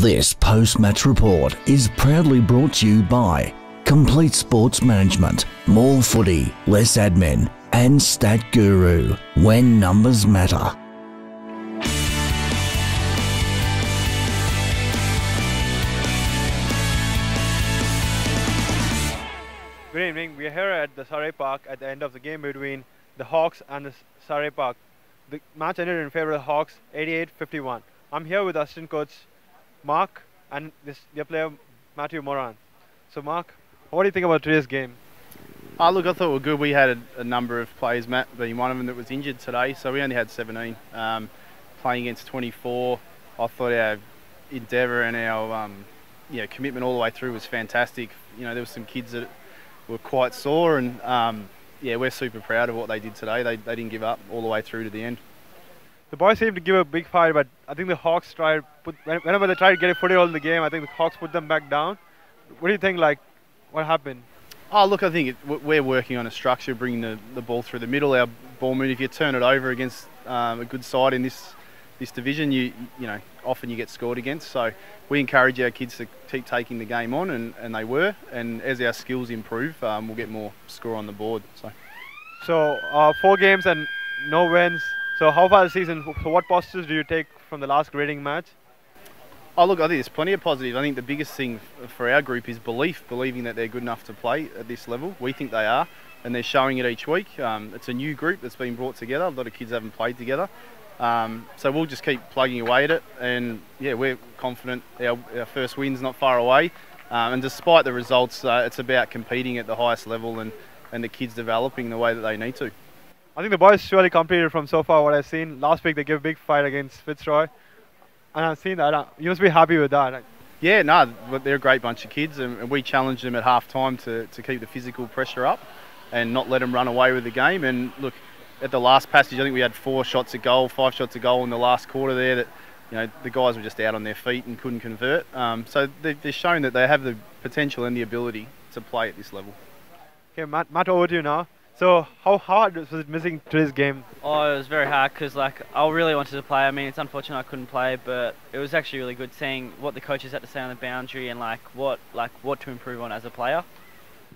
This post-match report is proudly brought to you by Complete Sports Management, More Footy, Less Admin, and Stat Guru, when numbers matter. Good evening. We are here at the Surrey Park at the end of the game between the Hawks and the Surrey Park. The match ended in favour of the Hawks, 88-51. I'm here with assistant coach Mark and their player Matthew Moran. So Mark, what do you think about today's game? Look, I thought we were good. We had a number of players, Matt being one of them, that was injured today, so we only had 17. Playing against 24, I thought our endeavour and our commitment all the way through was fantastic. You know, there were some kids that were quite sore, and we're super proud of what they did today. They didn't give up all the way through to the end. The boys seemed to give a big fight, but I think the Hawks whenever they tried to get a foothold in the game, I think the Hawks put them back down. What do you think, what happened? Look, I think we're working on a structure, bringing the ball through the middle. Our ball move, if you turn it over against a good side in this division, you know, often you get scored against. So we encourage our kids to keep taking the game on, and they were. And as our skills improve, we'll get more score on the board. So 4 games and no wins. So how far the season? So what positives do you take from the last grading match? Look, I think there's plenty of positives. I think the biggest thing for our group is believing that they're good enough to play at this level. We think they are, and they're showing it each week. It's a new group that's been brought together. A lot of kids haven't played together. So we'll just keep plugging away at it, and we're confident our first win's not far away. And despite the results, it's about competing at the highest level and the kids developing the way that they need to. I think the boys surely competed from so far what I've seen. Last week they gave a big fight against Fitzroy, and I've seen that. You must be happy with that. Yeah, no, but they're a great bunch of kids, and we challenged them at half time to keep the physical pressure up and not let them run away with the game. And look, at the last passage, I think we had 5 shots a goal in the last quarter there that, you know, the guys were just out on their feet and couldn't convert. So they've shown that they have the potential and the ability to play at this level. Okay, Matt, over to you now. So how hard was it missing today's game? It was very hard because I really wanted to play. I mean, it's unfortunate I couldn't play, but it was actually really good seeing what the coaches had to say on the boundary and what to improve on as a player.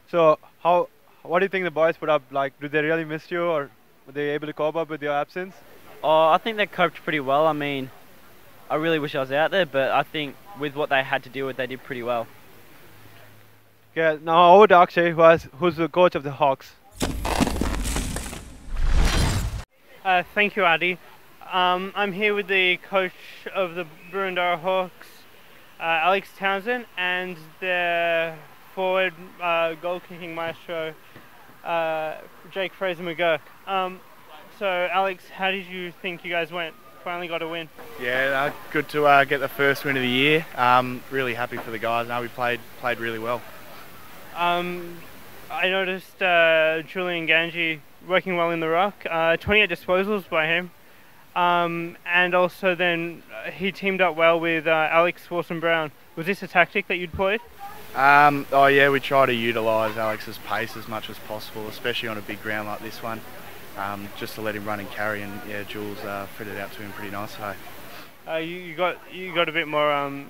So what do you think the boys put up? Did they really miss you, or were they able to cope up with your absence? I think they coped pretty well. I mean, I really wish I was out there, but I think with what they had to deal with, they did pretty well. Okay, now over to Akshay, who's the coach of the Hawks. Thank you, Adi. I'm here with the coach of the Boroondara Hawks, Alex Townsend, and their forward goal-kicking maestro, Jake Fraser-McGurk. So, Alex, how did you think you guys went? Finally got a win. Yeah, good to get the first win of the year. Really happy for the guys. We played really well. I noticed Julian Ganji working well in the ruck, 28 disposals by him, and also then he teamed up well with Alex Wilson-Brown. Was this a tactic that you'd played? We try to utilise Alex's pace as much as possible, especially on a big ground like this one, just to let him run and carry, and Jules fitted out to him pretty nice today. You got a bit more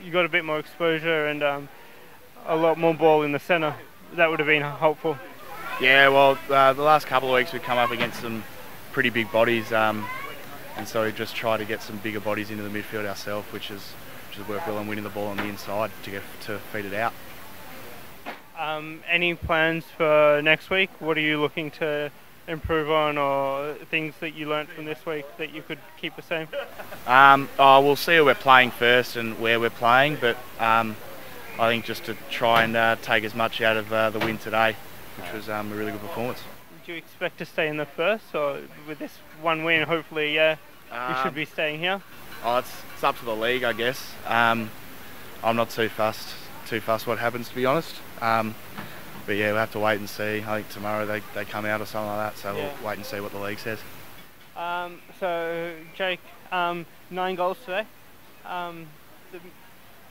you got a bit more exposure and a lot more ball in the centre. That would have been helpful. Yeah, well, the last couple of weeks we've come up against some pretty big bodies, and so we just try to get some bigger bodies into the midfield ourselves, which has worked well on winning the ball on the inside to feed it out. Any plans for next week? What are you looking to improve on, or things that you learnt from this week that you could keep the same? We'll see who we're playing first and where we're playing, but I think just to try and take as much out of the win today, which was a really good performance. Do you expect to stay in the first, or with this one win, hopefully, you should be staying here? It's up to the league, I guess. I'm not too fussed what happens, to be honest. But yeah, we'll have to wait and see. I think tomorrow they come out or something like that, so we'll wait and see what the league says. So Jake, 9 goals today.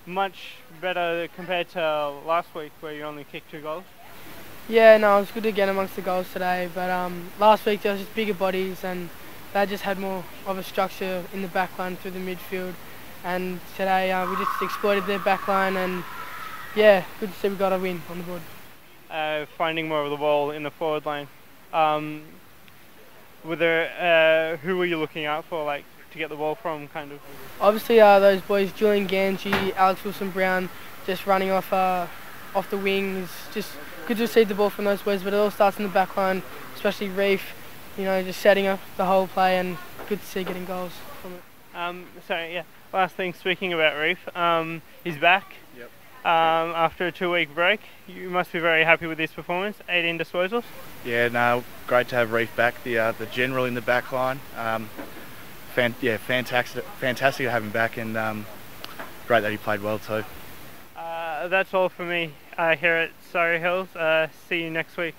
Much better compared to last week where you only kicked 2 goals. Yeah, no, it was good to get amongst the goals today, but last week there was just bigger bodies and they just had more of a structure in the back line through the midfield. and today we just exploited their backline, and yeah, good to see we got a win on the board. Finding more of the ball in the forward line. Who were you looking out for, like, to get the ball from, kind of? Obviously, those boys, Julian Ganji, Alex Wilson-Brown, just running off the wings. Just good to see the ball from those boys, but it all starts in the back line, especially Reef, you know, just setting up the whole play, and good to see getting goals from it. Last thing, speaking about Reef, he's back. Yep. After a 2-week break. You must be very happy with his performance, 18 disposals. Yeah, no, great to have Reef back, the general in the back line. Fantastic to have him back, and great that he played well too. That's all for me here at Surrey Hills. See you next week.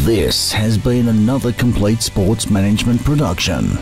This has been another Complete Sports Management production.